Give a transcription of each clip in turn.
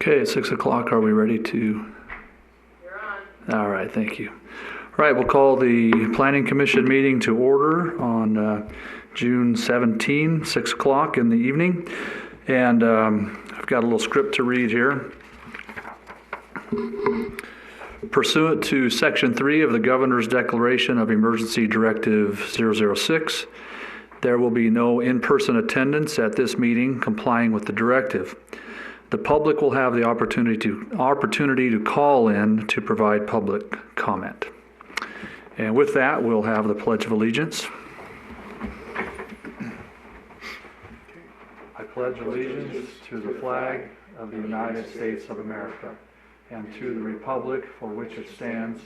Okay, at 6 o'clock, are we ready to? You're on. All right, thank you. All right, we'll call the Planning Commission meeting to order on June 17, 6 o'clock in the evening. And I've got a little script to read here. Pursuant to Section 3 of the Governor's Declaration of Emergency Directive 006, there will be no in-person attendance at this meeting complying with the directive. The public will have the opportunity to call in to provide public comment. And with that, we'll have the Pledge of Allegiance. I pledge allegiance to the flag of the United States of America and to the republic for which it stands,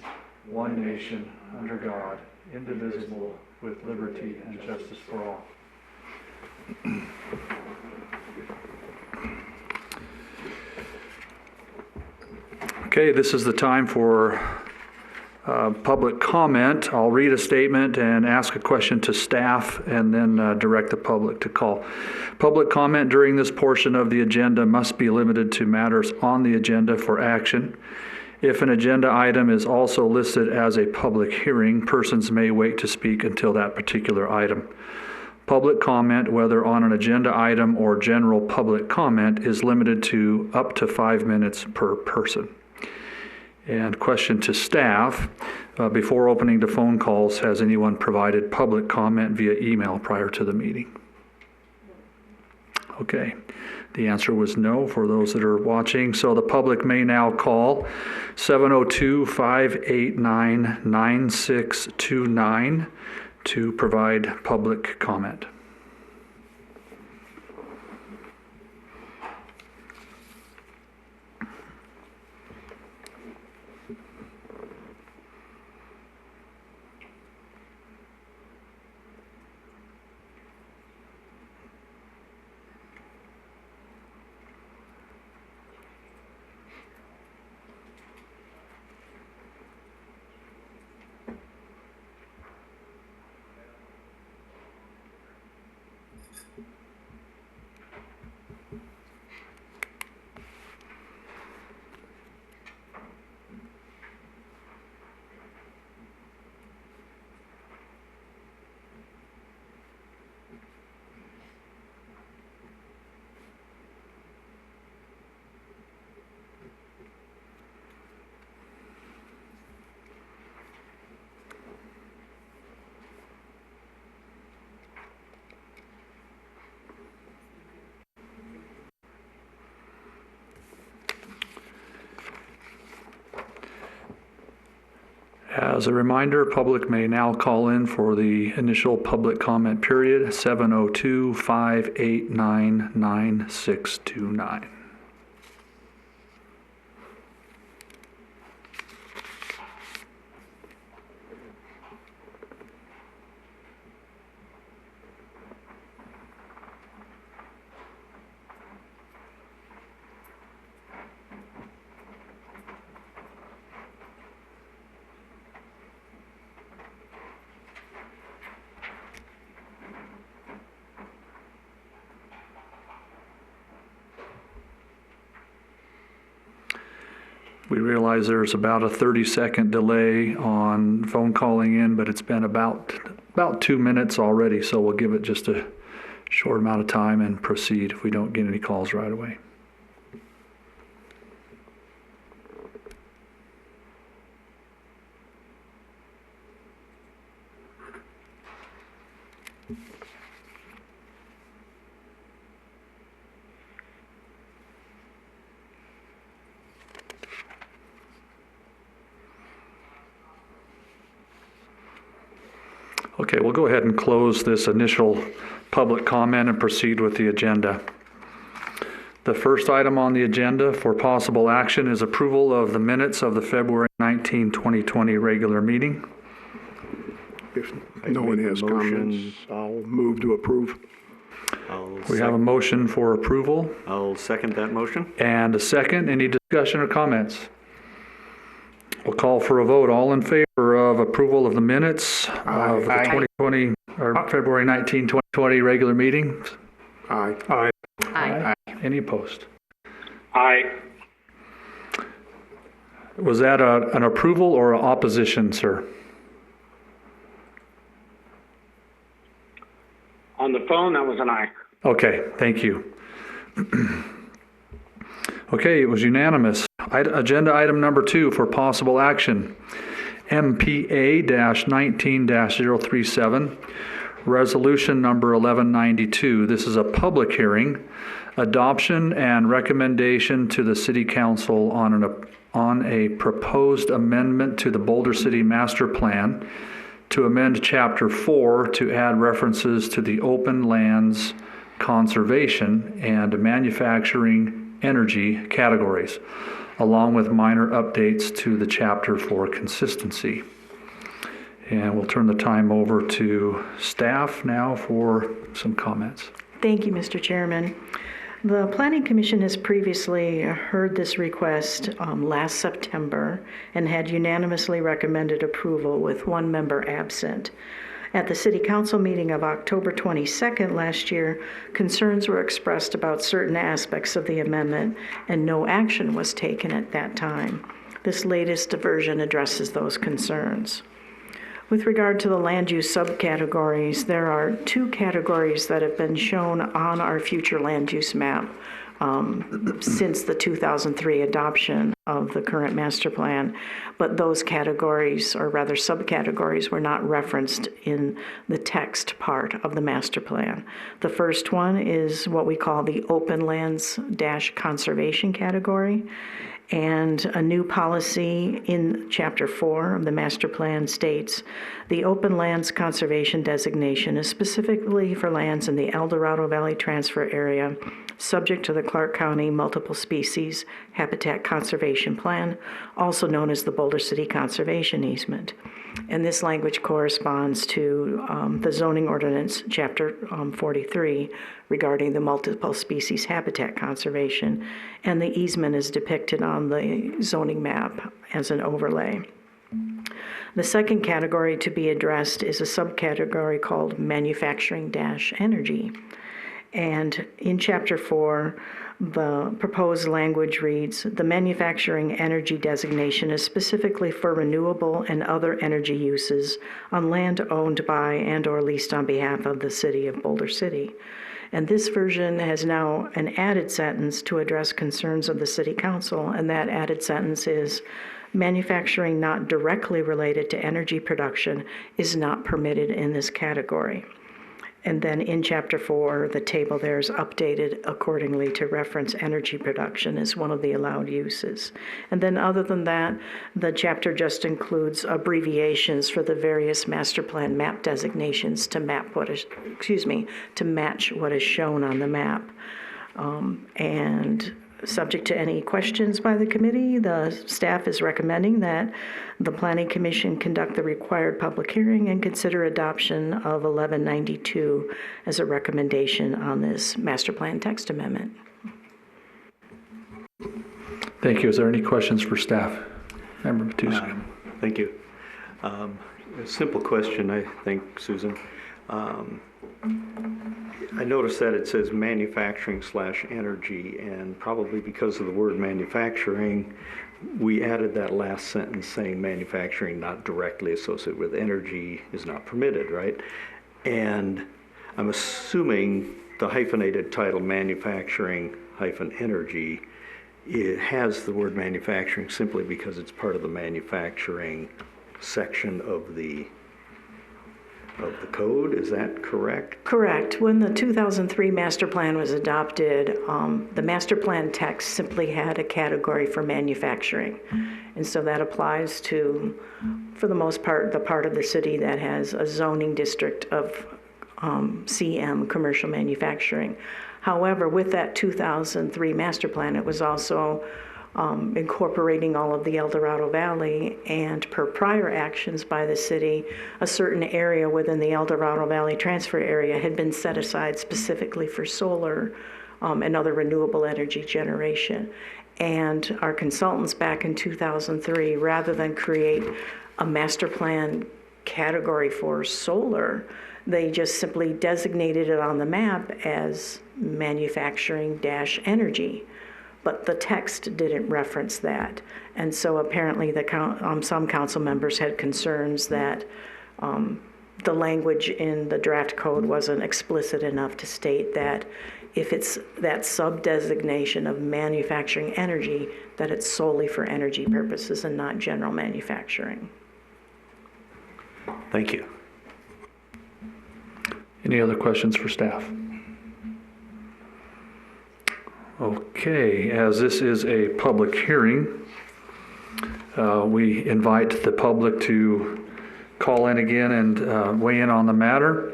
one nation, under God, indivisible, with liberty and justice for all. Okay, this is the time for public comment. I'll read a statement and ask a question to staff and then direct the public to call. Public comment during this portion of the agenda must be limited to matters on the agenda for action. If an agenda item is also listed as a public hearing, persons may wait to speak until that particular item. Public comment, whether on an agenda item or general public comment, is limited to up to 5 minutes per person. And question to staff, before opening to phone calls, has anyone provided public comment via email prior to the meeting? Okay, the answer was no for those that are watching. So the public may now call 702-589-9629 to provide public comment. As a reminder, public may now call in for the initial public comment period, 702-589-9629. We realize there's about a 30-second delay on phone calling in, but it's been about 2 minutes already, so we'll give it just a short amount of time and proceed if we don't get any calls right away. Okay, we'll go ahead and close this initial public comment and proceed with the agenda. The first item on the agenda for possible action is approval of the minutes of the February 19, 2020 regular meeting. If no one has comments, I'll move to approve. We have a motion for approval I'll second that motion. and a second. Any discussion or comments? We'll call for a vote. All in favor of approval of the minutes of the 2020 or February 19, 2020 regular meeting? Aye. Aye. Any opposed? Aye. Was that an approval or an opposition, sir? On the phone, that was an aye. Okay, thank you. Okay, it was unanimous. Agenda item number 2 for possible action. MPA-19-037, resolution number 1192. This is a public hearing, adoption and recommendation to the City Council on a proposed amendment to the Boulder City Master Plan to amend Chapter 4 to add references to the open lands conservation and manufacturing energy categories, along with minor updates to the chapter for consistency. And we'll turn the time over to staff now for some comments. Thank you, Mr. Chairman. The Planning Commission has previously heard this request last September and had unanimously recommended approval with one member absent. At the City Council meeting of October 22nd last year, concerns were expressed about certain aspects of the amendment, and no action was taken at that time. This latest version addresses those concerns. With regard to the land use subcategories, there are 2 categories that have been shown on our future land use map since the 2003 adoption of the current master plan, but those categories, or rather subcategories, were not referenced in the text part of the master plan. The first one is what we call the open lands - conservation category. And a new policy in Chapter 4 of the master plan states, the open lands conservation designation is specifically for lands in the El Dorado Valley Transfer Area, subject to the Clark County Multiple Species Habitat Conservation Plan, also known as the Boulder City Conservation Easement. And this language corresponds to the zoning ordinance, Chapter 43, regarding the multiple species habitat conservation, and the easement is depicted on the zoning map as an overlay. The second category to be addressed is a subcategory called manufacturing-energy. And in Chapter 4, the proposed language reads, the manufacturing energy designation is specifically for renewable and other energy uses on land owned by and/or leased on behalf of the City of Boulder City. And this version has now an added sentence to address concerns of the City Council, and that added sentence is, manufacturing not directly related to energy production is not permitted in this category. And then in Chapter 4, the table there is updated accordingly to reference energy production as one of the allowed uses. And then other than that, the chapter just includes abbreviations for the various master plan map designations to match what is shown on the map. And subject to any questions by the committee, the staff is recommending that the Planning Commission conduct the required public hearing and consider adoption of 1192 as a recommendation on this master plan text amendment. Thank you. Is there any questions for staff? Member Matuska. Thank you. A simple question, I think, Susan. I noticed that it says manufacturing/energy, and probably because of the word manufacturing, we added that last sentence saying manufacturing not directly associated with energy is not permitted, right? And I'm assuming the hyphenated title manufacturing-energy, it has the word manufacturing simply because it's part of the manufacturing section of the code. Is that correct? Correct. When the 2003 master plan was adopted, the master plan text simply had a category for manufacturing. And so that applies to, for the most part, the part of the city that has a zoning district of CM, commercial manufacturing. However, with that 2003 master plan, it was also incorporating all of the El Dorado Valley, and per prior actions by the city, a certain area within the El Dorado Valley transfer area had been set aside specifically for solar and other renewable energy generation. And our consultants back in 2003, rather than create a master plan category for solar, they just simply designated it on the map as manufacturing-energy. but the text didn't reference that. And so apparently some council members had concerns that the language in the draft code wasn't explicit enough to state that if it's that sub-designation of manufacturing energy, that it's solely for energy purposes and not general manufacturing. Thank you. Any other questions for staff? Okay, as this is a public hearing, we invite the public to call in again and weigh in on the matter.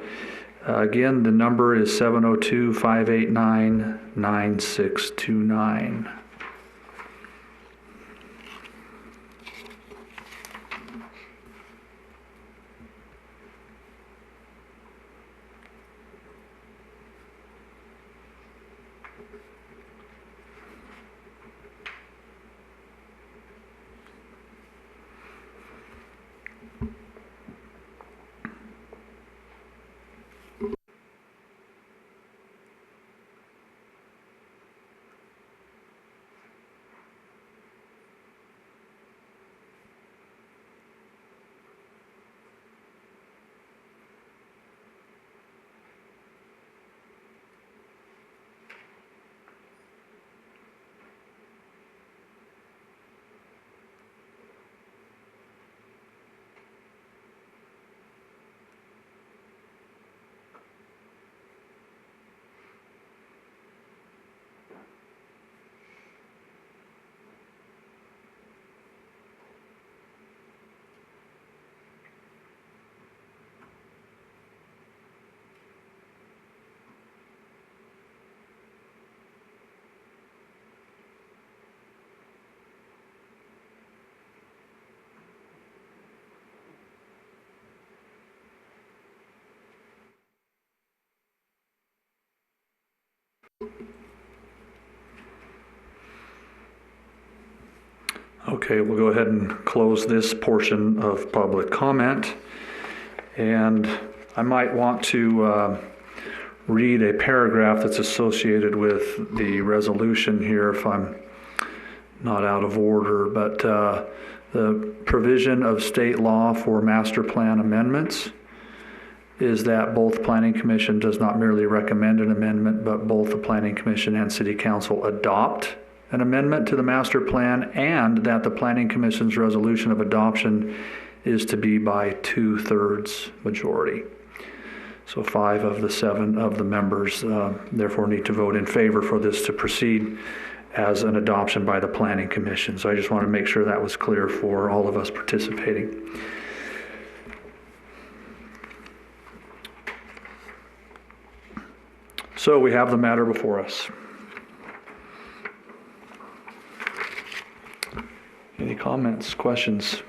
Again, the number is 702-589-9629. Okay, we'll go ahead and close this portion of public comment. And I might want to read a paragraph that's associated with the resolution here if I'm not out of order. But the provision of state law for master plan amendments is that both Planning Commission does not merely recommend an amendment, but both the Planning Commission and City Council adopt an amendment to the master plan, and that the Planning Commission's resolution of adoption is to be by 2/3 majority. So 5 of the 7 of the members therefore need to vote in favor for this to proceed as an adoption by the Planning Commission. So I just want to make sure that was clear for all of us participating. So we have the matter before us. Any comments, questions?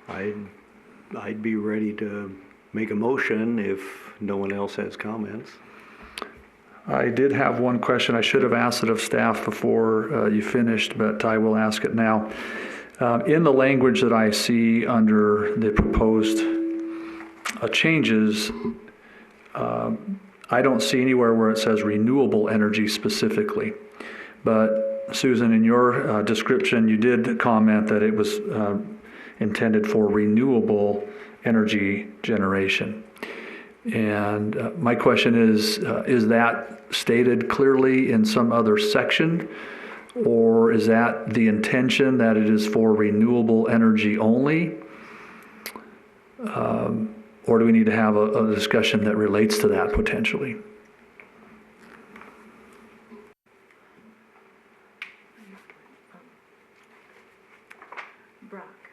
I'd be ready to make a motion if no one else has comments. I did have one question. I should have asked it of staff before you finished, but I will ask it now. In the language that I see under the proposed changes, I don't see anywhere where it says renewable energy specifically. But Susan, in your description, you did comment that it was intended for renewable energy generation. And my question is that stated clearly in some other section? Or is that the intention that it is for renewable energy only? Or do we need to have a discussion that relates to that potentially? Brock,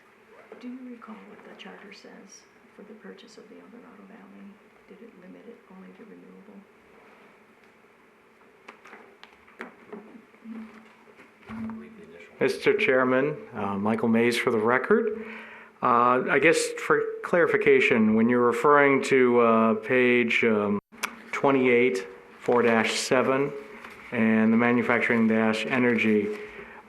do you recall what the charter says for the purchase of the El Dorado Valley? Did it limit it only to renewable? Mr. Chairman, Michael Mays for the record. I guess for clarification, when you're referring to page 28, 4-7, and the manufacturing dash energy,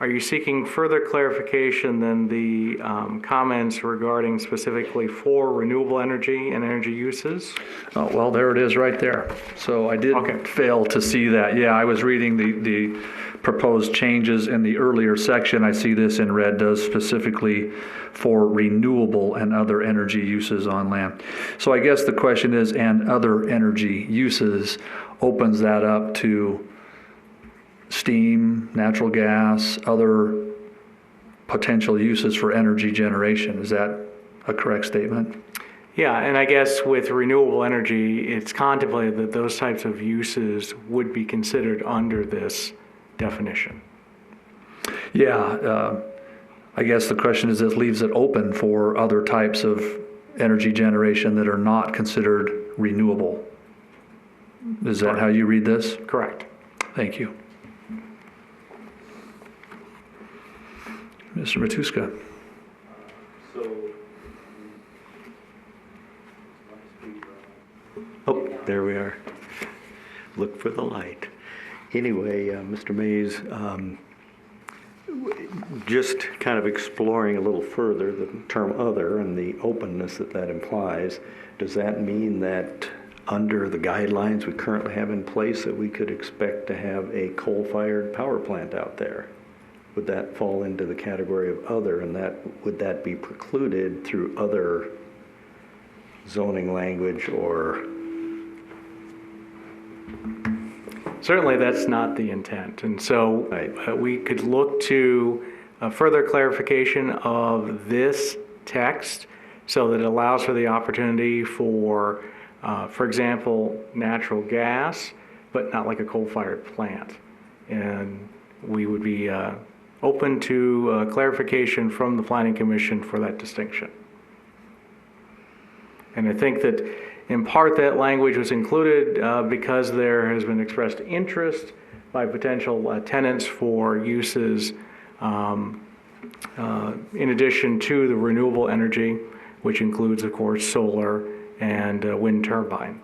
are you seeking further clarification than the comments regarding specifically for renewable energy and energy uses? Oh, well, there it is right there. So I did Okay. fail to see that. Yeah, I was reading the proposed changes in the earlier section. I see this in red does specifically for renewable and other energy uses on land. So I guess the question is, and other energy uses opens that up to steam, natural gas, other potential uses for energy generation. Is that a correct statement? Yeah, and I guess with renewable energy, it's contemplated that those types of uses would be considered under this definition. Yeah, I guess the question is, it leaves it open for other types of energy generation that are not considered renewable. Is that how you read this? Correct. Thank you. Mr. Matuska. Oh, there we are. Look for the light. Anyway, Mr. Mays, just kind of exploring a little further the term other and the openness that that implies, does that mean that under the guidelines we currently have in place that we could expect to have a coal-fired power plant out there? Would that fall into the category of other, and would that be precluded through other zoning language or? Certainly, that's not the intent. And so we could look to further clarification of this text so that it allows for the opportunity for example, natural gas, but not like a coal-fired plant. And we would be open to clarification from the Planning Commission for that distinction. And I think that in part that language was included because there has been expressed interest by potential tenants for uses in addition to the renewable energy, which includes, of course, solar and wind turbine.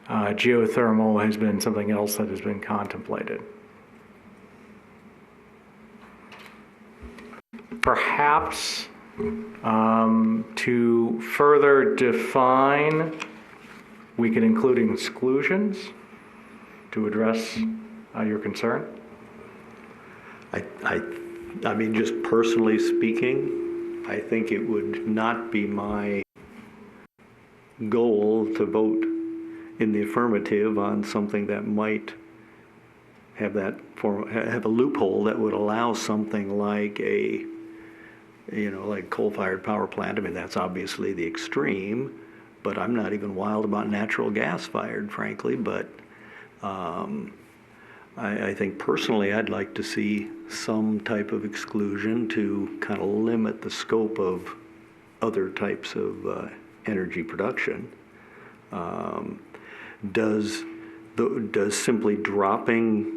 Geothermal has been something else that has been contemplated. Perhaps to further define, we could include exclusions to address your concern. I mean, just personally speaking, I think it would not be my goal to vote in the affirmative on something that might have have a loophole that would allow something like a, like coal-fired power plant. I mean, that's obviously the extreme, but I'm not even wild about natural gas-fired, frankly. But I think personally I'd like to see some type of exclusion to kind of limit the scope of other types of energy production. Does simply dropping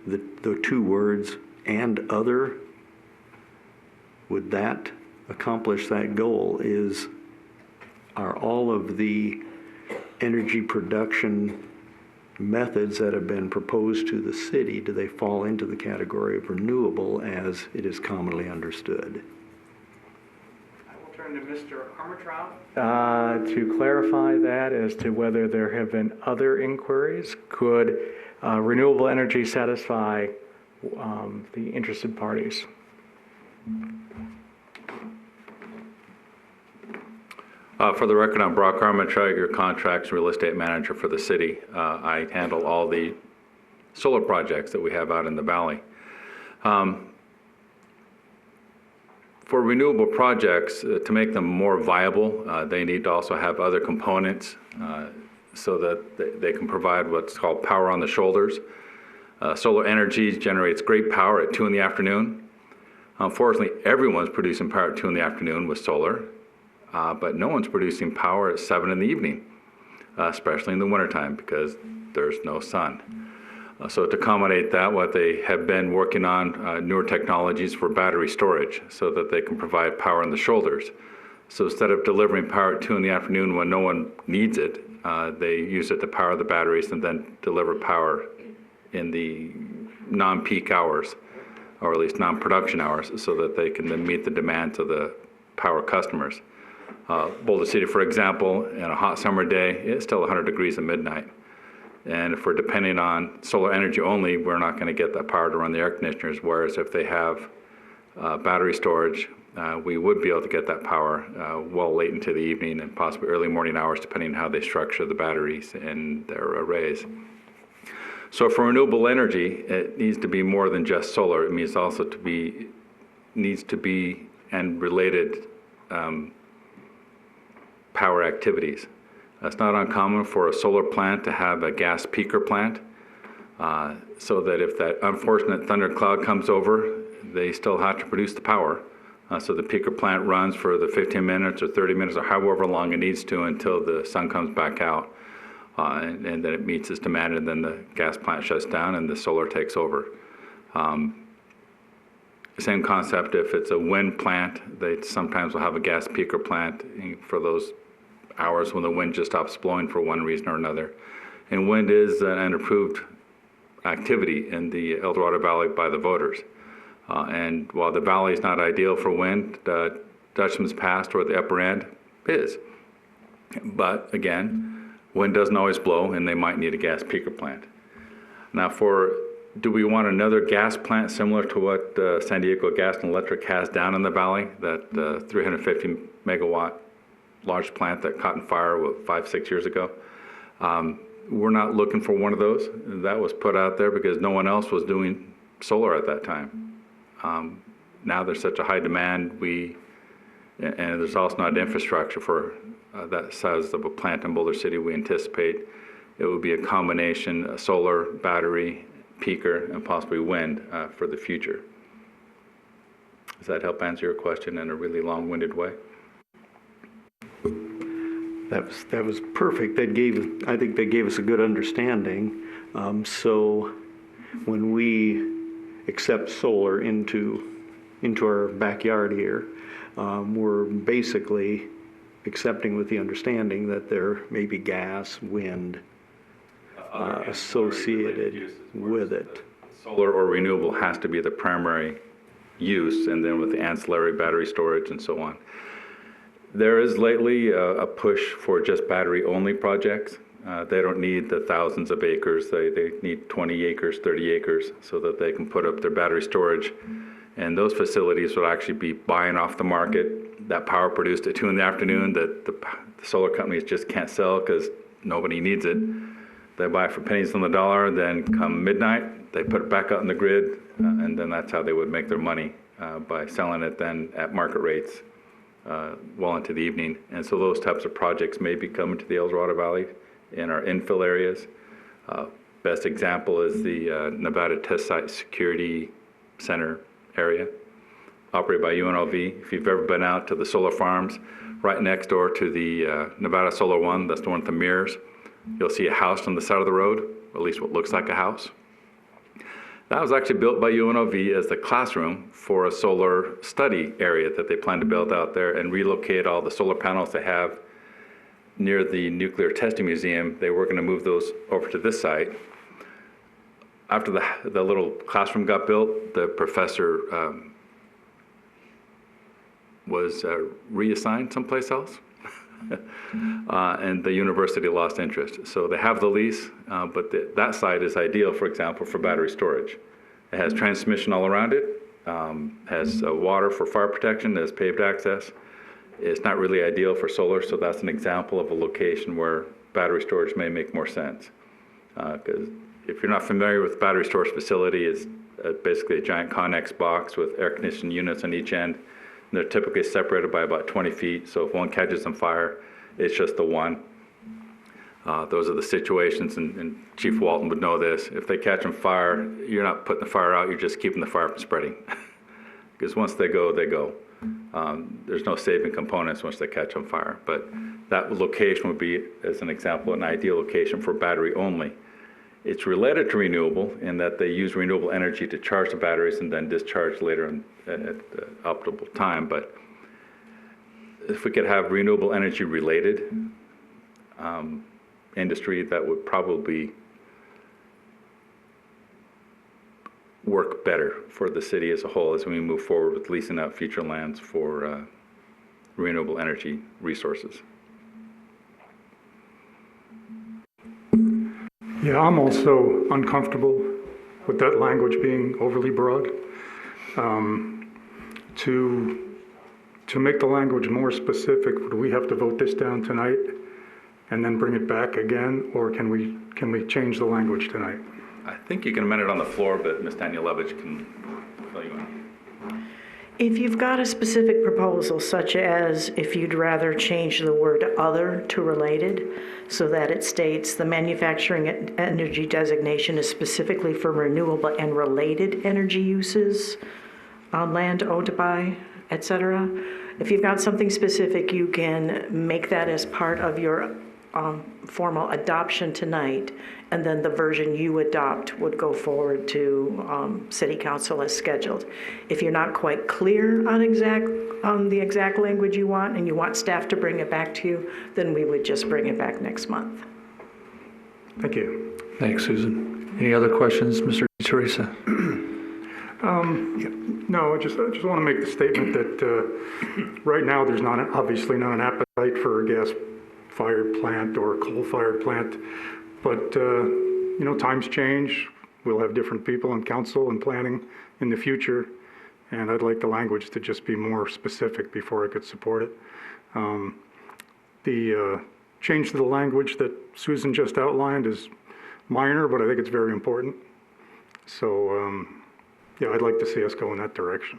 the two words "and other," would that accomplish that goal? Are all of the energy production methods that have been proposed to the city, do they fall into the category of renewable as it is commonly understood? I will turn to Mr. Armitrout to clarify that as to whether there have been other inquiries. Could renewable energy satisfy the interested parties? For the record, I'm Brock Armitrout, your contracts real estate manager for the city. I handle all the solar projects that we have out in the valley. For renewable projects, to make them more viable, they need to also have other components so that they can provide what's called power on the shoulders. Solar energy generates great power at 2 in the afternoon. Unfortunately, everyone's producing power at 2 in the afternoon with solar. But no one's producing power at 7 in the evening, especially in the wintertime because there's no sun. So to accommodate that, what they have been working on newer technologies for battery storage so that they can provide power in the shoulders. So instead of delivering power at 2 in the afternoon when no one needs it, they use it to power the batteries and then deliver power in the non-peak hours or at least non-production hours, so that they can then meet the demands of the power customers. Boulder City, for example, in a hot summer day, it's still 100 degrees at midnight. And if we're depending on solar energy only, we're not going to get that power to run the air conditioners, whereas if they have battery storage, we would be able to get that power well late into the evening and possibly early morning hours, depending on how they structure the batteries and their arrays. So for renewable energy, it needs to be more than just solar. It means also needs to be and related power activities. It's not uncommon for a solar plant to have a gas peaker plant, so that if that unfortunate thundercloud comes over, they still have to produce the power. So the peaker plant runs for the 15 minutes or 30 minutes or however long it needs to until the sun comes back out, and then it meets its demand, and then the gas plant shuts down and the solar takes over. Same concept if it's a wind plant, they sometimes will have a gas peaker plant for those hours when the wind just stops blowing for one reason or another. And wind is an approved activity in the El Dorado Valley by the voters. And while the valley is not ideal for wind, Dutchman's Pass or the upper end is. But again, wind doesn't always blow, and they might need a gas peaker plant. Now, do we want another gas plant similar to what San Diego Gas and Electric has down in the valley, that 350 megawatt large plant that caught on fire 5-6 years ago? We're not looking for one of those. That was put out there because no one else was doing solar at that time. Now there's such a high demand, and there's also not infrastructure for that size of a plant in Boulder City. We anticipate it would be a combination of solar, battery, peaker, and possibly wind for the future. Does that help answer your question in a really long-winded way? That was perfect. I think that gave us a good understanding. So when we accept solar into our backyard here, we're basically accepting with the understanding that there may be gas, wind associated with it. Solar or renewable has to be the primary use, and then with the ancillary battery storage and so on. There is lately a push for just battery-only projects. They don't need the thousands of acres. They need 20 acres, 30 acres, so that they can put up their battery storage. And those facilities will actually be buying off the market that power produced at 2 in the afternoon that the solar companies just can't sell because nobody needs it. They buy it for pennies on the dollar, then come midnight, they put it back out in the grid, and then that's how they would make their money, by selling it then at market rates well into the evening. And so those types of projects may be coming to the El Dorado Valley in our infill areas. Best example is the Nevada Test Site Security Center area, operated by UNLV. If you've ever been out to the solar farms, right next door to the Nevada Solar One, that's the one with the mirrors, you'll see a house on the side of the road, at least what looks like a house. That was actually built by UNLV as the classroom for a solar study area that they plan to build out there and relocate all the solar panels they have near the Nuclear Testing Museum. They were going to move those over to this site. After the little classroom got built, the professor was reassigned someplace else. And the university lost interest. So they have the lease, but that site is ideal, for example, for battery storage. It has transmission all around it, has water for fire protection, has paved access. It's not really ideal for solar, so that's an example of a location where battery storage may make more sense. Because if you're not familiar with battery storage facility, it's basically a giant Connex box with air conditioning units on each end. They're typically separated by about 20 feet, so if one catches on fire, it's just the one. Those are the situations, and Chief Walton would know this. If they catch on fire, you're not putting the fire out, you're just keeping the fire from spreading. Because once they go, they go. There's no saving components once they catch on fire. But that location would be, as an example, an ideal location for battery only. It's related to renewable in that they use renewable energy to charge the batteries and then discharge later at the optimal time. But if we could have renewable energy related industry, that would probably work better for the city as a whole as we move forward with leasing out future lands for renewable energy resources. Yeah, I'm also uncomfortable with that language being overly broad. To make the language more specific, would we have to vote this down tonight and then bring it back again, or can we change the language tonight? I think you can amend it on the floor, but Ms. Danielewicz can fill you in. If you've got a specific proposal, such as if you'd rather change the word other to related, so that it states the manufacturing energy designation is specifically for renewable and related energy uses on land owned by, et cetera. If you've got something specific, you can make that as part of your formal adoption tonight, and then the version you adopt would go forward to City Council as scheduled. If you're not quite clear on the exact language you want, and you want staff to bring it back to you, then we would just bring it back next month. Thank you. Thanks, Susan. Any other questions, Mr. Teresa? No, I just want to make the statement that right now there's obviously not an appetite for a gas-fired plant or a coal-fired plant, but times change. We'll have different people in council and planning in the future, and I'd like the language to just be more specific before I could support it. The change to the language that Susan just outlined is minor, but I think it's very important. So, yeah, I'd like to see us go in that direction.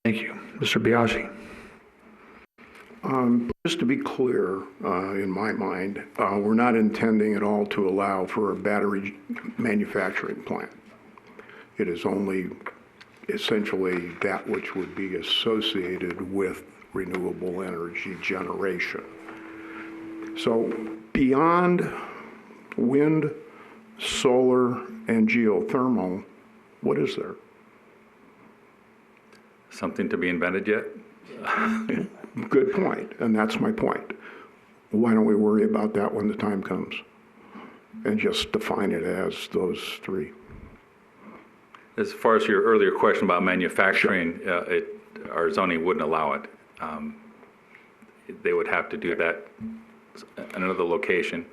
Thank you. Mr. Biaggi. Just to be clear, in my mind, we're not intending at all to allow for a battery manufacturing plant. It is only essentially that which would be associated with renewable energy generation. So beyond wind, solar, and geothermal, what is there? Something to be invented yet? Good point, and that's my point. Why don't we worry about that when the time comes and just define it as those three? As far as your earlier question about manufacturing, our zoning wouldn't allow it. They would have to do that in another location.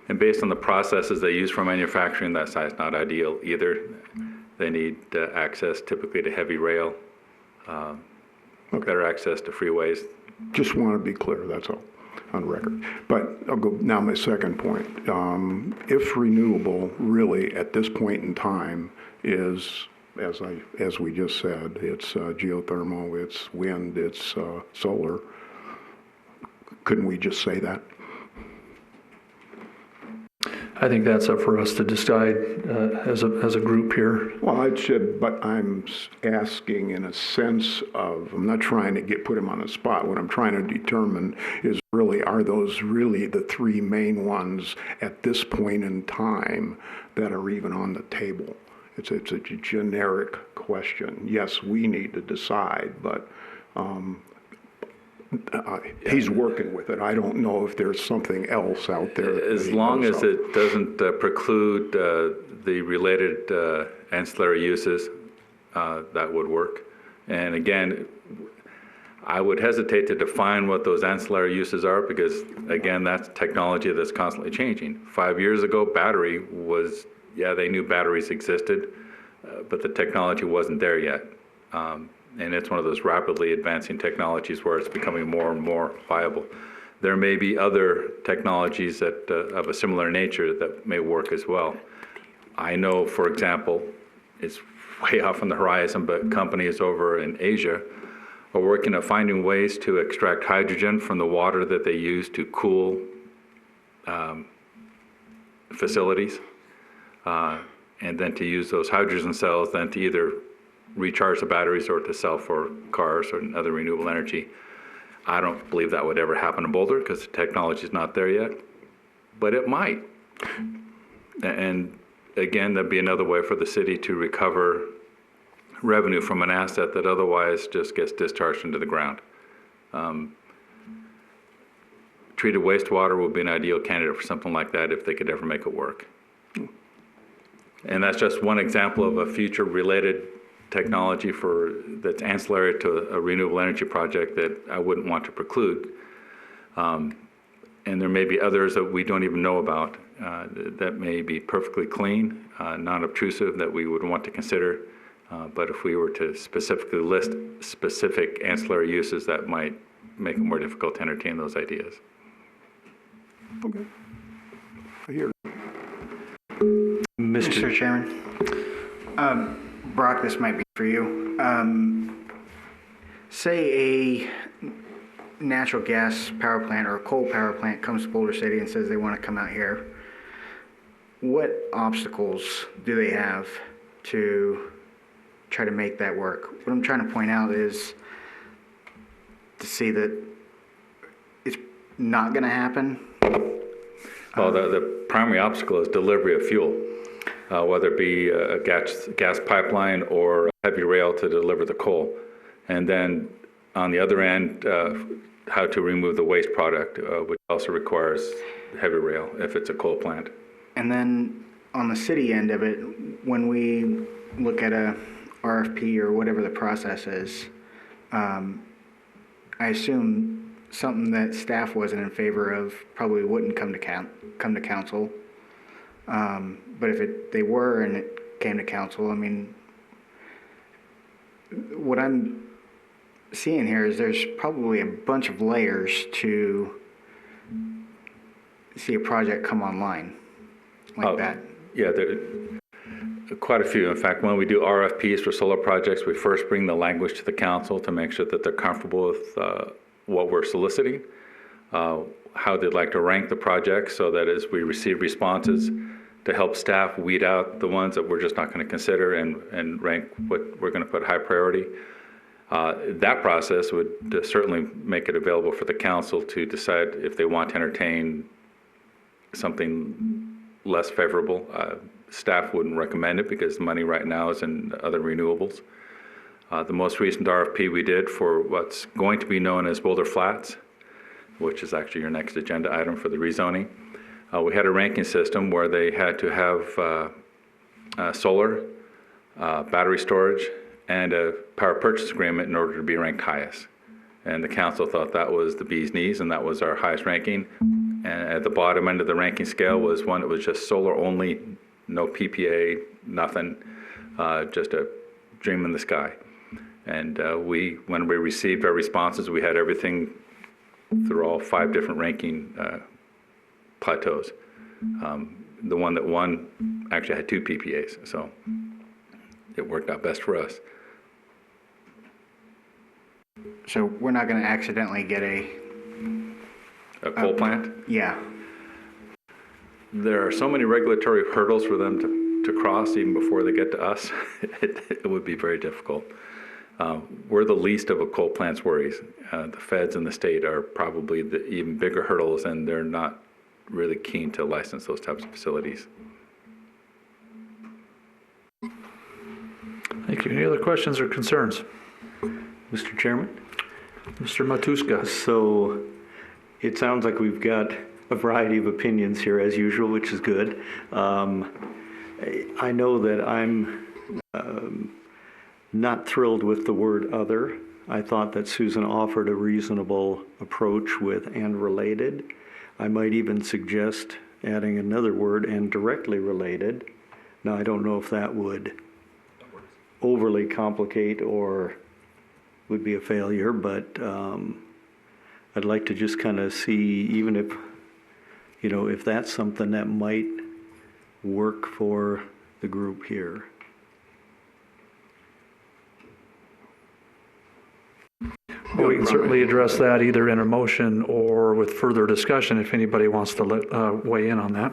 And based on the processes they use for manufacturing, that site's not ideal either. They need access typically to heavy rail, better access to freeways. Just want to be clear, that's all, on record. But I'll go now my second point. If renewable really at this point in time is, as we just said, it's geothermal, it's wind, it's solar, couldn't we just say that? I think that's up for us to decide as a group here. Well, I'd say, but I'm asking in a sense of, I'm not trying to put him on the spot. What I'm trying to determine is really, are those really the three main ones at this point in time that are even on the table? It's a generic question. Yes, we need to decide, but he's working with it. I don't know if there's something else out there. As long as it doesn't preclude the related ancillary uses, that would work. And again, I would hesitate to define what those ancillary uses are because, again, that's technology that's constantly changing. 5 years ago, battery was, they knew batteries existed, but the technology wasn't there yet. And it's one of those rapidly advancing technologies where it's becoming more and more viable. There may be other technologies that of a similar nature that may work as well. I know, for example, it's way off on the horizon, but companies over in Asia are working at finding ways to extract hydrogen from the water that they use to cool facilities, and then to use those hydrogen cells then to either recharge the batteries or to sell for cars or other renewable energy. I don't believe that would ever happen in Boulder because the technology is not there yet, but it might. And again, that'd be another way for the city to recover revenue from an asset that otherwise just gets discharged into the ground. Treated wastewater would be an ideal candidate for something like that if they could ever make it work. And that's just one example of a future related technology that's ancillary to a renewable energy project that I wouldn't want to preclude. And there may be others that we don't even know about that may be perfectly clean, non-obtrusive, that we would want to consider. But if we were to specifically list specific ancillary uses, that might make it more difficult to entertain those ideas. Okay. I hear. Mr. Chairman, Brock, this might be for you. Say a natural gas power plant or a coal power plant comes to Boulder City and says they want to come out here. What obstacles do they have to try to make that work? What I'm trying to point out is to see that it's not going to happen. Well, the primary obstacle is delivery of fuel, whether it be a gas pipeline or a heavy rail to deliver the coal. And then on the other end, how to remove the waste product, which also requires heavy rail if it's a coal plant. And then on the city end of it, when we look at a RFP or whatever the process is, I assume something that staff wasn't in favor of probably wouldn't come to council. But if they were and it came to council, I mean, what I'm seeing here is there's probably a bunch of layers to see a project come online like that. Yeah, there are quite a few. In fact, when we do RFPs for solar projects, we first bring the language to the council to make sure that they're comfortable with what we're soliciting, how they'd like to rank the projects, so that as we receive responses, to help staff weed out the ones that we're just not going to consider and rank what we're going to put high priority. That process would certainly make it available for the council to decide if they want to entertain something less favorable. Staff wouldn't recommend it because the money right now is in other renewables. The most recent RFP we did for what's going to be known as Boulder Flats, which is actually your next agenda item for the rezoning. We had a ranking system where they had to have solar, battery storage, and a power purchase agreement in order to be ranked highest. And the council thought that was the bee's knees, and that was our highest ranking. And at the bottom end of the ranking scale was one that was just solar only, no PPA, nothing, just a dream in the sky. And when we received our responses, we had everything through all 5 different ranking plateaus. The one that won actually had 2 PPAs, so it worked out best for us. So we're not going to accidentally get a coal plant? Yeah. There are so many regulatory hurdles for them to cross even before they get to us. It would be very difficult. We're the least of a coal plant's worries. The feds and the state are probably the even bigger hurdles, and they're not really keen to license those types of facilities. Thank you. Any other questions or concerns? Mr. Chairman? Mr. Matuska. So it sounds like we've got a variety of opinions here as usual, which is good. I know that I'm not thrilled with the word other. I thought that Susan offered a reasonable approach with and related. I might even suggest adding another word, and directly related. Now, I don't know if that would overly complicate or would be a failure, but I'd like to just kind of see, even if, if that's something that might work for the group here. Well, we can certainly address that either in a motion or with further discussion if anybody wants to weigh in on that.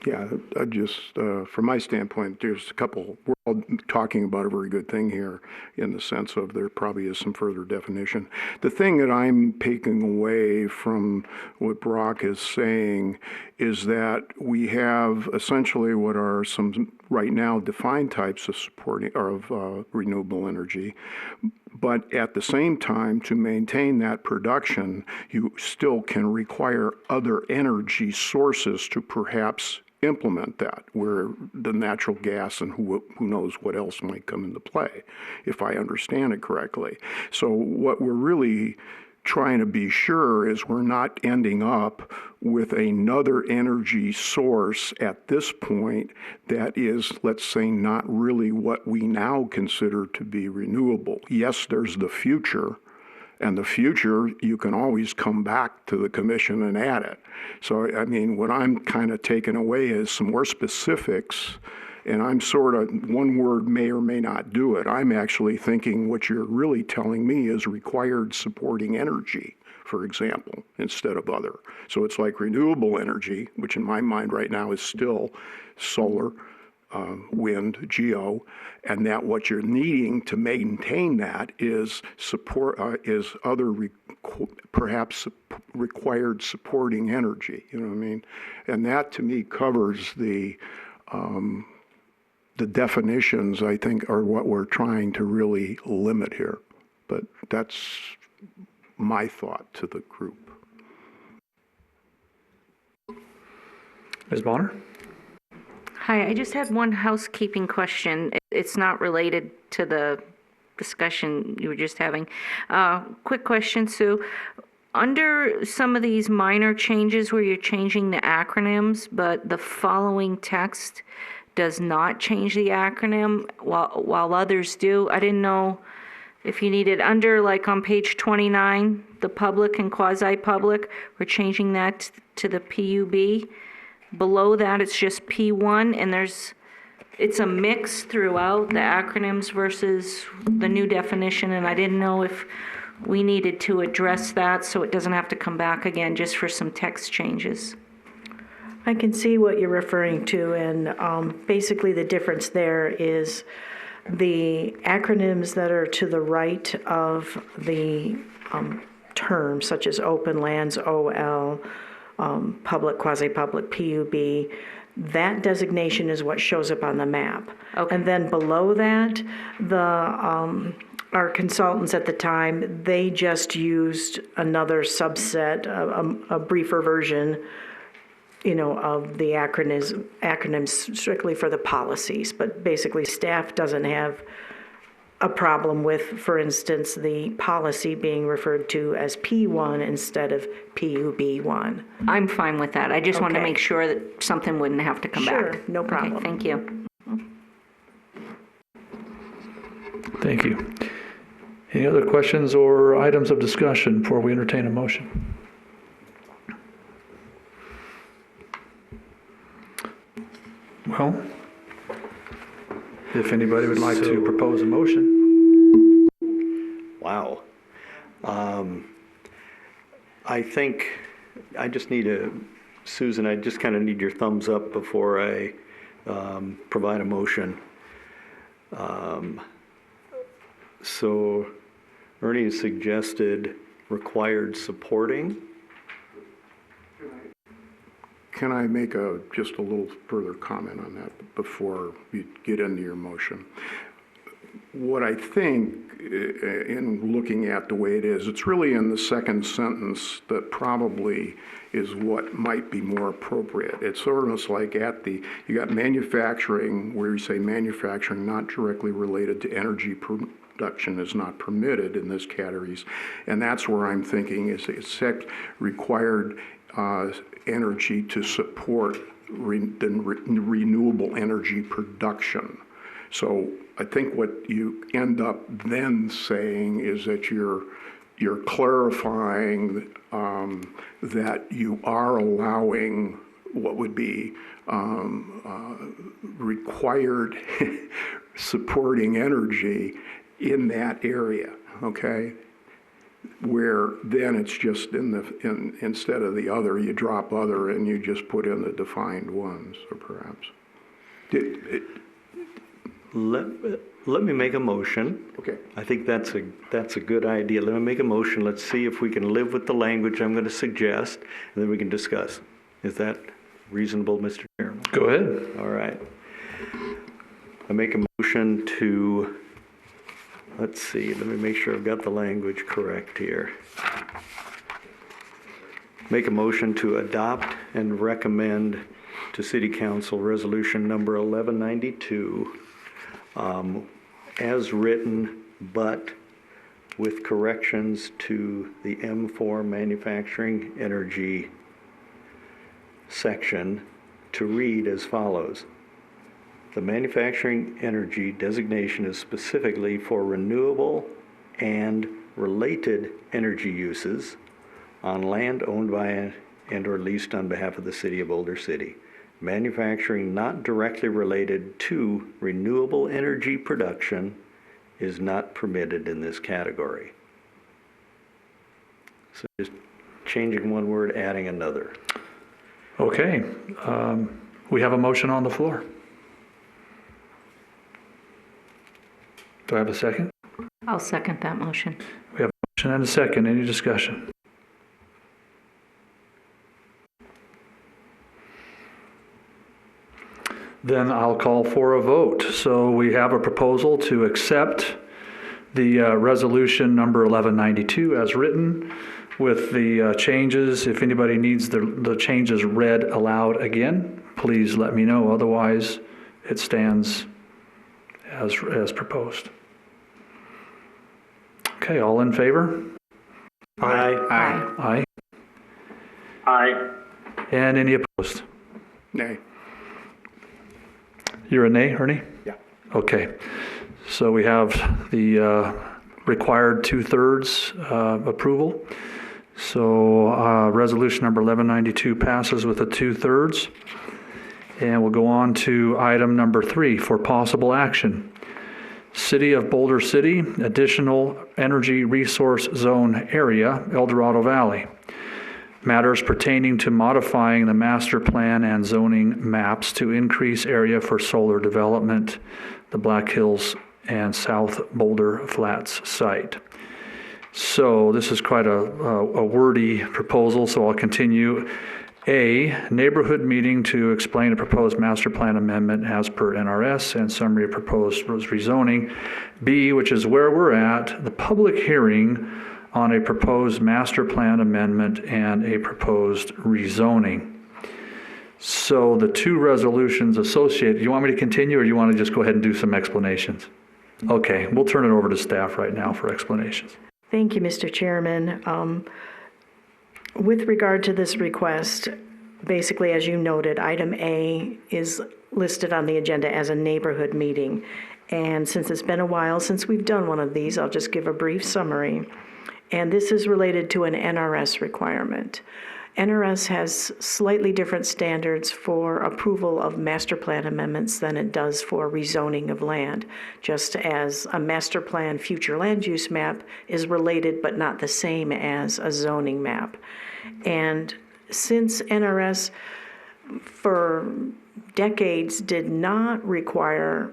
Yeah, I just, from my standpoint, there's a couple, we're all talking about a very good thing here in the sense of there probably is some further definition. The thing that I'm taking away from what Brock is saying is that we have essentially what are some right now defined types of supporting or of renewable energy. But at the same time, to maintain that production, you still can require other energy sources to perhaps implement that, where the natural gas and who knows what else might come into play, if I understand it correctly. So what we're really trying to be sure is we're not ending up with another energy source at this point that is, let's say, not really what we now consider to be renewable. Yes, there's the future, and the future, you can always come back to the commission and add it. So, I mean, what I'm kind of taking away is some more specifics, and I'm sort of, one word may or may not do it. I'm actually thinking what you're really telling me is required supporting energy, for example, instead of other. So it's like renewable energy, which in my mind right now is still solar, wind, geo, and that what you're needing to maintain that is support, is other perhaps required supporting energy. You know what I mean? And that to me covers the definitions, I think, are what we're trying to really limit here. But that's my thought to the group. Ms. Bonner? Hi, I just had one housekeeping question. It's not related to the discussion you were just having. Quick question, Sue. Under some of these minor changes where you're changing the acronyms, but the following text does not change the acronym while others do, I didn't know if you needed, under like on page 29, the public and quasi-public, we're changing that to the PUB. Below that, it's just P1, and it's a mix throughout, the acronyms versus the new definition, and I didn't know if we needed to address that so it doesn't have to come back again just for some text changes. I can see what you're referring to, and basically the difference there is the acronyms that are to the right of the terms, such as open lands, OL, public, quasi-public, PUB, that designation is what shows up on the map. Okay. And then below that, our consultants at the time, they just used another subset, a briefer version, of the acronyms strictly for the policies. But basically, staff doesn't have a problem with, for instance, the policy being referred to as P1 instead of PUB1. I'm fine with that. I just wanted to Okay. make sure that something wouldn't have to come back. Sure, no problem. Okay, thank you. Thank you. Any other questions or items of discussion before we entertain a motion? Well, if anybody would like to propose a motion. Wow. I think I just need Susan, I just kind of need your thumbs up before I provide a motion. So Ernie has suggested required supporting. Can I make just a little further comment on that before you get into your motion? What I think, in looking at the way it is, it's really in the second sentence that probably is what might be more appropriate. It's sort of like you got manufacturing, where you say manufacturing not directly related to energy production is not permitted in this categories, and that's where I'm thinking is except required energy to support renewable energy production. So I think what you end up then saying is that you're clarifying that you are allowing what would be required supporting energy in that area, okay? Where then it's just instead of the other, you drop other and you just put in the defined ones, or perhaps. Let me make a motion. Okay. I think that's a good idea. Let me make a motion. Let's see if we can live with the language I'm going to suggest, and then we can discuss. Is that reasonable, Mr. Chairman? Go ahead. All right. I make a motion to let's see, let me make sure I've got the language correct here. Make a motion to adopt and recommend to City Council Resolution number 1192 as written, but with corrections to the M4 Manufacturing Energy section to read as follows. The manufacturing energy designation is specifically for renewable and related energy uses on land owned by and or leased on behalf of the City of Boulder City. Manufacturing not directly related to renewable energy production is not permitted in this category. So just changing one word, adding another. Okay, we have a motion on the floor. Do I have a second? I'll second that motion. We have a motion and a second. Any discussion? Then I'll call for a vote. So we have a proposal to accept the resolution number 1192 as written with the changes. If anybody needs the changes read aloud again, please let me know. Otherwise, it stands as proposed. Okay, all in favor? Aye. Aye. Aye. And any opposed? Nay. You're a nay, Ernie? Yeah. Okay. So we have the required 2/3 approval. So resolution number 1192 passes with a 2/3. And we'll go on to item number 3 for possible action. City of Boulder City, additional energy resource zone area, El Dorado Valley. Matters pertaining to modifying the master plan and zoning maps to increase area for solar development, the Black Hills and South Boulder Flats site. So this is quite a wordy proposal, so I'll continue. A, neighborhood meeting to explain a proposed master plan amendment as per NRS and summary of proposed rezoning. B, which is where we're at, the public hearing on a proposed master plan amendment and a proposed rezoning. So the two resolutions associated, you want me to continue or do you want to just go ahead and do some explanations? Okay, we'll turn it over to staff right now for explanations. Thank you, Mr. Chairman. With regard to this request, basically, as you noted, item A is listed on the agenda as a neighborhood meeting. And since it's been a while since we've done one of these, I'll just give a brief summary. And this is related to an NRS requirement. NRS has slightly different standards for approval of master plan amendments than it does for rezoning of land, just as a master plan future land use map is related but not the same as a zoning map. And since NRS for decades did not require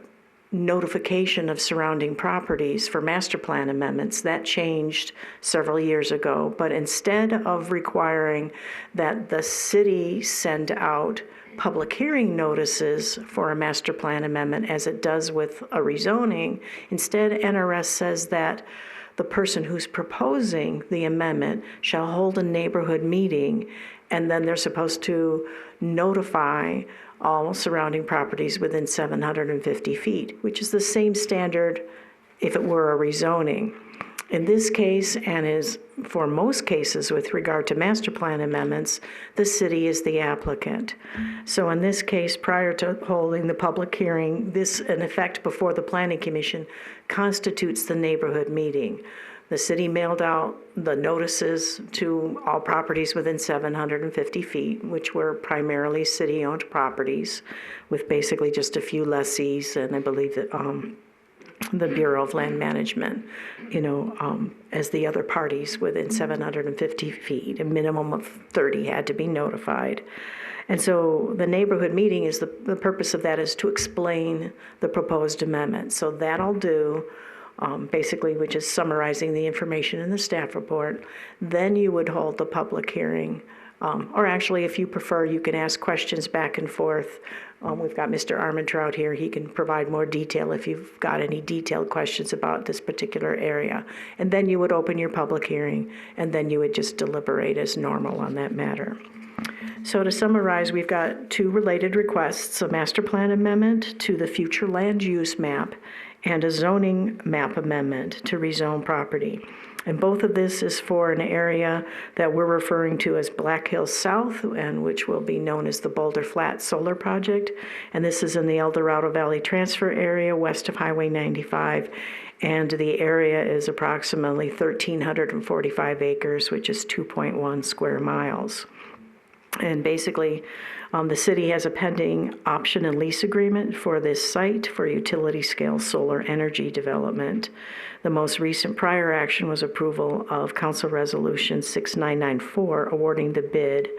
notification of surrounding properties for master plan amendments, that changed several years ago. But instead of requiring that the city send out public hearing notices for a master plan amendment as it does with a rezoning, instead NRS says that the person who's proposing the amendment shall hold a neighborhood meeting, and then they're supposed to notify all surrounding properties within 750 feet, which is the same standard if it were a rezoning. In this case, and is for most cases with regard to master plan amendments, the city is the applicant. So in this case, prior to holding the public hearing, this, in effect, before the Planning Commission, constitutes the neighborhood meeting. The city mailed out the notices to all properties within 750 feet, which were primarily city-owned properties, with basically just a few lessees, and I believe that the Bureau of Land Management, as the other parties within 750 feet. A minimum of 30 had to be notified. And so the neighborhood meeting is the purpose of that is to explain the proposed amendment. So that I'll do. Basically, which is summarizing the information in the staff report. Then you would hold the public hearing Or actually, if you prefer, you can ask questions back and forth. We've got Mr. Armentrout here. He can provide more detail if you've got any detailed questions about this particular area. And then you would open your public hearing, and then you would just deliberate as normal on that matter. So to summarize, we've got two related requests: a master plan amendment to the future land use map and a zoning map amendment to rezone property. And both of this is for an area that we're referring to as Black Hills South, and which will be known as the Boulder Flat Solar Project. And this is in the El Dorado Valley Transfer area west of Highway 95. And the area is approximately 1,345 acres, which is 2.1 square miles. And basically, the city has a pending option and lease agreement for this site for utility-scale solar energy development. The most recent prior action was approval of Council Resolution 6994, awarding the bid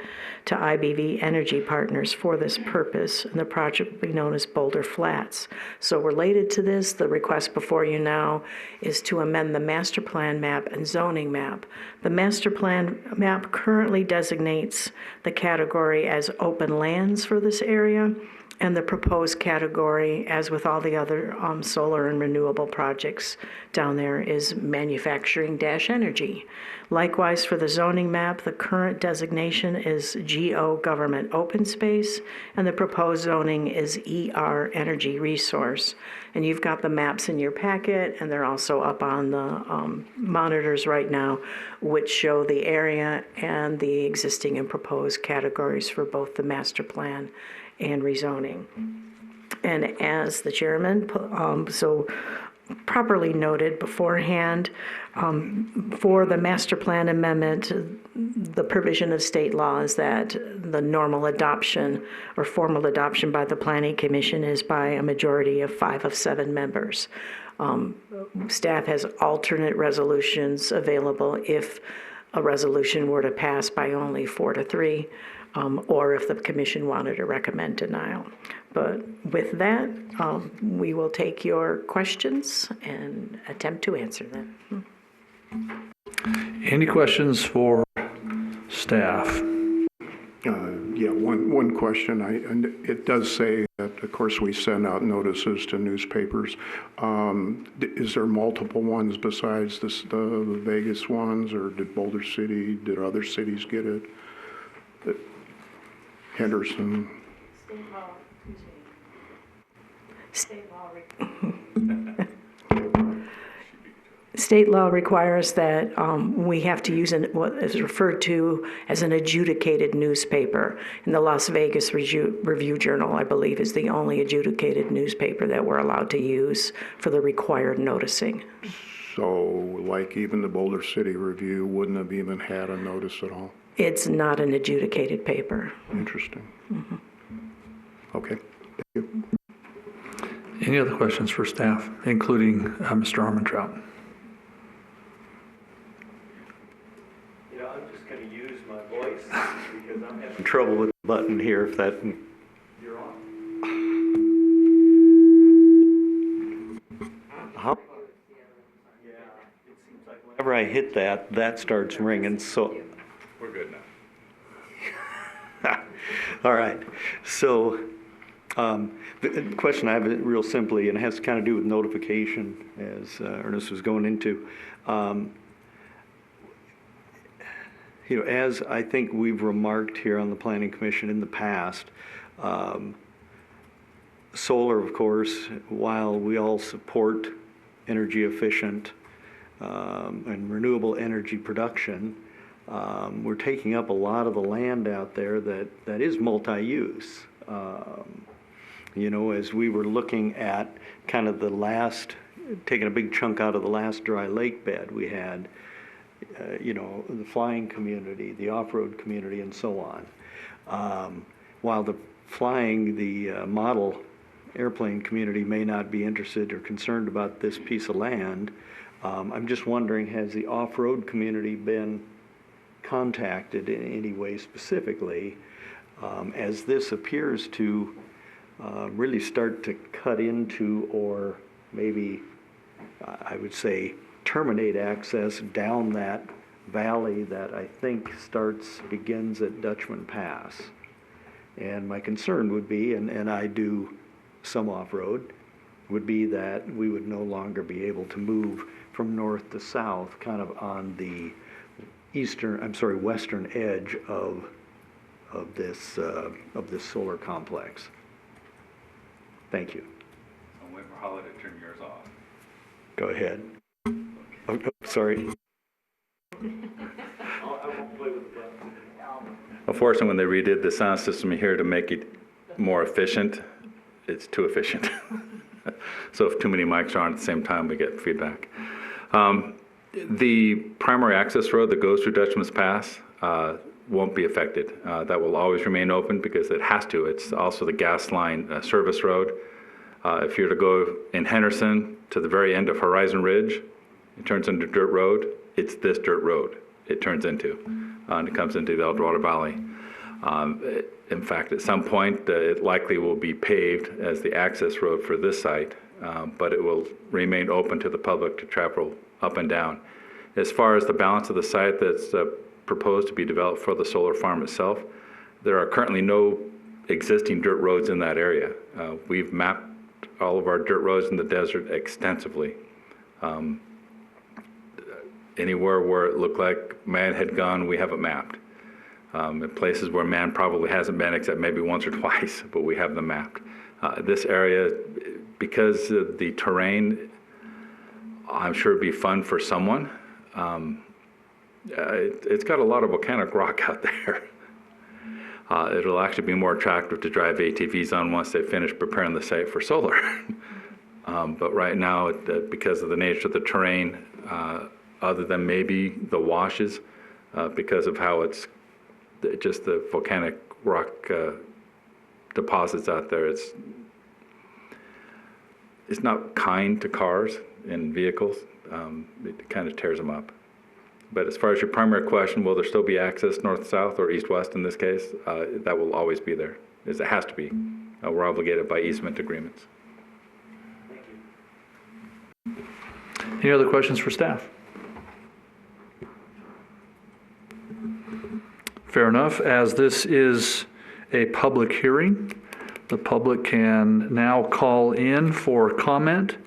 to IBV Energy Partners for this purpose, and the project will be known as Boulder Flats. So related to this, the request before you now is to amend the master plan map and zoning map. The master plan map currently designates the category as open lands for this area, and the proposed category, as with all the other solar and renewable projects down there, is manufacturing-energy. Likewise, for the zoning map, the current designation is GO Government Open Space, and the proposed zoning is ER Energy Resource. And you've got the maps in your packet, and they're also up on the monitors right now, which show the area and the existing and proposed categories for both the master plan and rezoning. And as the chairman so properly noted beforehand, for the master plan amendment, the provision of state law is that the normal adoption or formal adoption by the Planning Commission is by a majority of 5 of 7 members. Staff has alternate resolutions available if a resolution were to pass by only 4 to 3. Or if the commission wanted to recommend denial. But with that, we will take your questions and attempt to answer them. Any questions for staff? Yeah, one question. And it does say that, of course, we send out notices to newspapers. Is there multiple ones besides the Vegas ones, or did Boulder City, did other cities get it? Henderson. State law requires that we have to use what is referred to as an adjudicated newspaper. And the Las Vegas Review Journal, I believe, is the only adjudicated newspaper that we're allowed to use for the required noticing. So, like, even the Boulder City Review wouldn't have even had a notice at all? It's not an adjudicated paper. Interesting. Mm-hmm. Okay, thank you. Any other questions for staff, including Mr. Armentrout? You know, I'm just going to use my voice because I'm having trouble with the button here. If that you're on. How? Yeah, it seems like whenever I hit that, that starts ringing. So. We're good now. All right. So the question I have is real simply, and it has to kind of do with notification, as Ernest was going into. You know, as I think we've remarked here on the Planning Commission in the past, solar, of course, while we all support energy efficient and renewable energy production, we're taking up a lot of the land out there that is multi-use. You know, as we were looking at kind of taking a big chunk out of the last dry lake bed, we had, you know, the flying community, the off-road community, and so on. While the model airplane community may not be interested or concerned about this piece of land, I'm just wondering, has the off-road community been contacted in any way specifically, as this appears to really start to cut into, or maybe I would say terminate access down that valley that I think begins at Dutchman Pass. And my concern would be, and I do some off-road, would be that we would no longer be able to move from north to south, kind of on the western edge of this solar complex. Thank you. I'm waiting for Holly to turn yours off. Go ahead. Oh, sorry. Unfortunately, when they redid the sound system here to make it more efficient, it's too efficient. So if too many mics are on at the same time, we get feedback. The primary access road that goes through Dutchman's Pass won't be affected. That will always remain open because it has to. It's also the gas line service road. If you're to go in Henderson to the very end of Horizon Ridge, it turns into dirt road. It's this dirt road it turns into, and it comes into the Eldorado Valley. In fact, at some point, it likely will be paved as the access road for this site, but it will remain open to the public to travel up and down. As far as the balance of the site that's proposed to be developed for the solar farm itself, there are currently no existing dirt roads in that area. We've mapped all of our dirt roads in the desert extensively. Anywhere where it looked like man had gone, we have it mapped. In places where man probably hasn't been except maybe once or twice, but we have them mapped. This area, because of the terrain, I'm sure it'd be fun for someone. It's got a lot of volcanic rock out there. It'll actually be more attractive to drive ATVs on once they finish preparing the site for solar. But right now, because of the nature of the terrain, other than maybe the washes, because of how it's just the volcanic rock deposits out there, it's not kind to cars and vehicles. It kind of tears them up. But as far as your primary question, will there still be access north-south or east-west in this case? That will always be there. It has to be. We're obligated by easement agreements. Any other questions for staff? Fair enough. As this is a public hearing, the public can now call in for comment.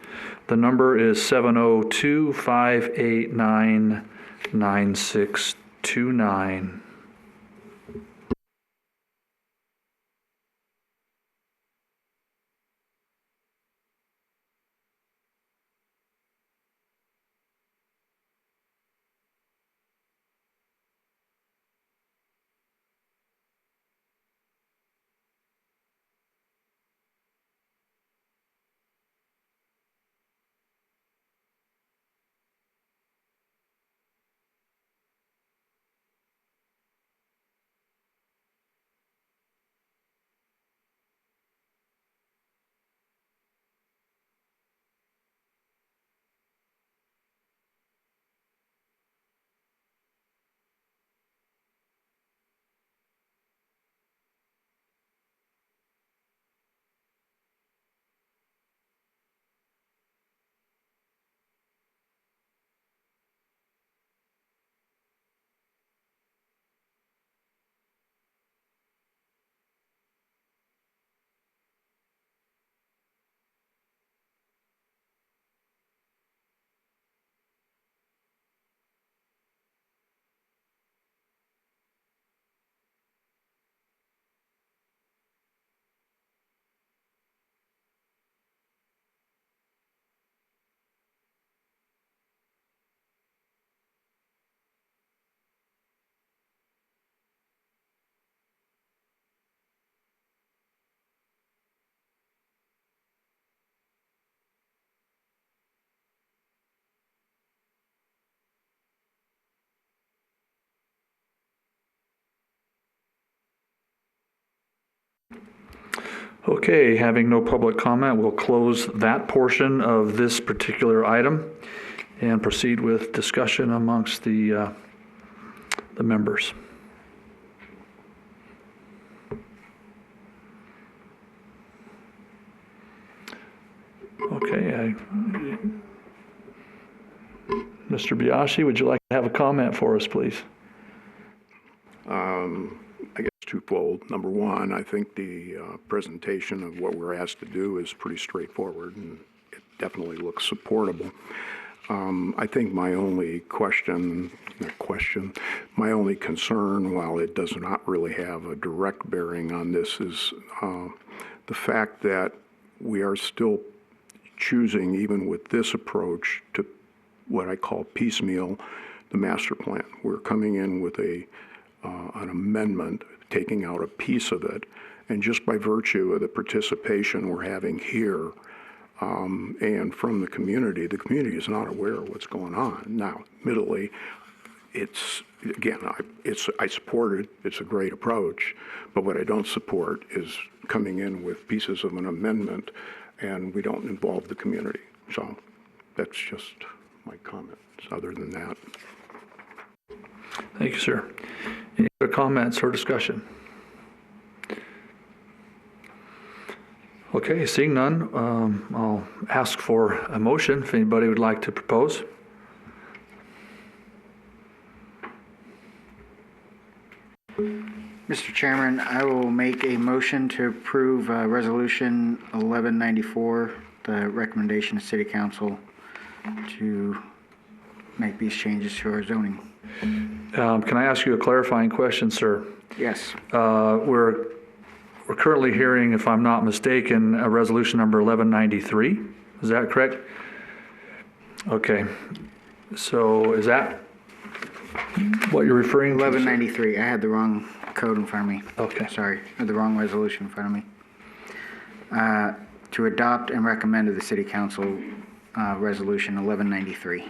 The number is 702-589-9629. Okay, having no public comment, we'll close that portion of this particular item and proceed with discussion amongst the members. Okay, Mr. Mr. Biashi, would you like to have a comment for us, please? I guess twofold. Number one, I think the presentation of what we're asked to do is pretty straightforward, and it definitely looks supportable. I think my only my only concern, while it does not really have a direct bearing on this, is the fact that we are still choosing, even with this approach, to what I call piecemeal the master plan. We're coming in with an amendment, taking out a piece of it, and just by virtue of the participation we're having here and from the community is not aware of what's going on. Now, admittedly, it's, again, I support it. It's a great approach. But what I don't support is coming in with pieces of an amendment and we don't involve the community. So that's just my comments. Other than that. Thank you, sir. Any other comments or discussion? Okay, seeing none, I'll ask for a motion if anybody would like to propose. Mr. Chairman, I will make a motion to approve Resolution 1194, the recommendation of City Council to make these changes to our zoning. Can I ask you a clarifying question, sir? Yes. We're currently hearing, if I'm not mistaken, a resolution number 1193. Is that correct? Okay. So is that what you're referring to? 1193. I had the wrong code in front of me. Okay. Sorry, I had the wrong resolution in front of me. To adopt and recommend to the City Council Resolution 1193.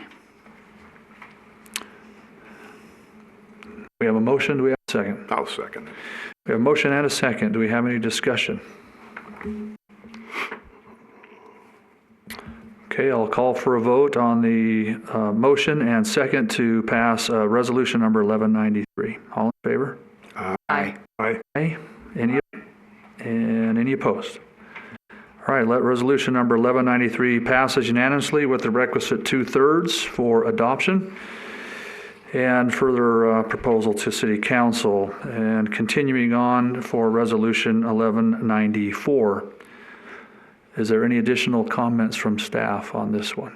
We have a motion. Do we have a second? I'll second it. We have a motion and a second. Do we have any discussion? Okay, I'll call for a vote on the motion and second to pass resolution number 1193. All in favor? Aye. Aye. Aye. Any opposed? All right, let resolution number 1193 passes unanimously with the requisite 2/3 for adoption. And further proposal to City Council. And continuing on for Resolution 1194. Is there any additional comments from staff on this one?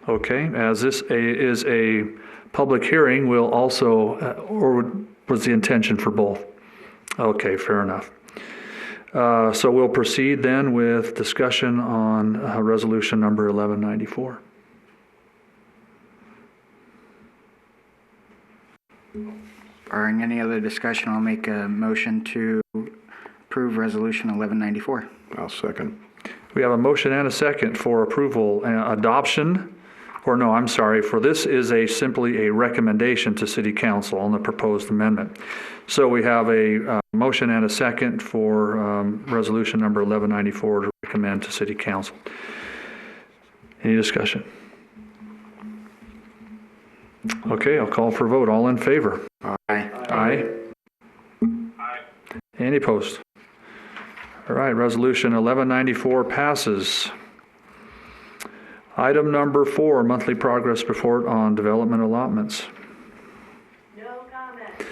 Okay, as this is a public hearing, we'll also, or was the intention for both? Okay, fair enough. So we'll proceed then with discussion on Resolution number 1194. Barring any other discussion, I'll make a motion to approve Resolution 1194. I'll second. We have a motion and a second for approval and adoption, or no, I'm sorry, for this is simply a recommendation to City Council on the proposed amendment. So we have a motion and a second for resolution number 1194 to recommend to City Council. Any discussion? Okay, I'll call for a vote. All in favor? Aye. Aye. Any opposed? All right, resolution 1194 passes. Item number 4, monthly progress report on development allotments. No comment.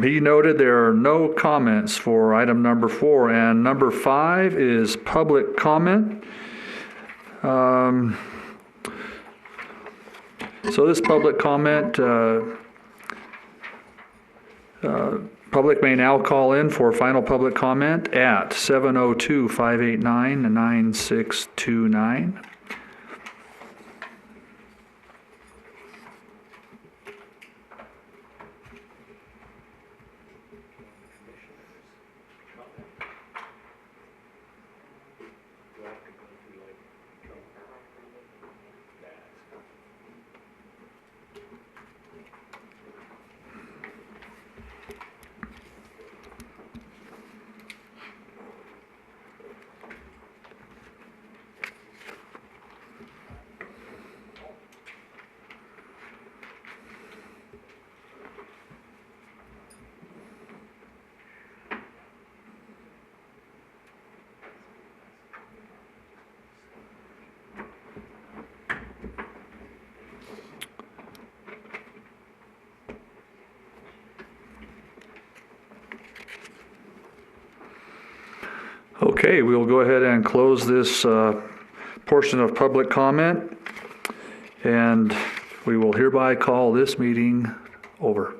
Be noted, there are no comments for item number 4, and number 5 is public comment. So this public comment, public may now call in for final public comment at 702-589-9629. Okay, we will go ahead and close this portion of public comment, and we will hereby call this meeting over.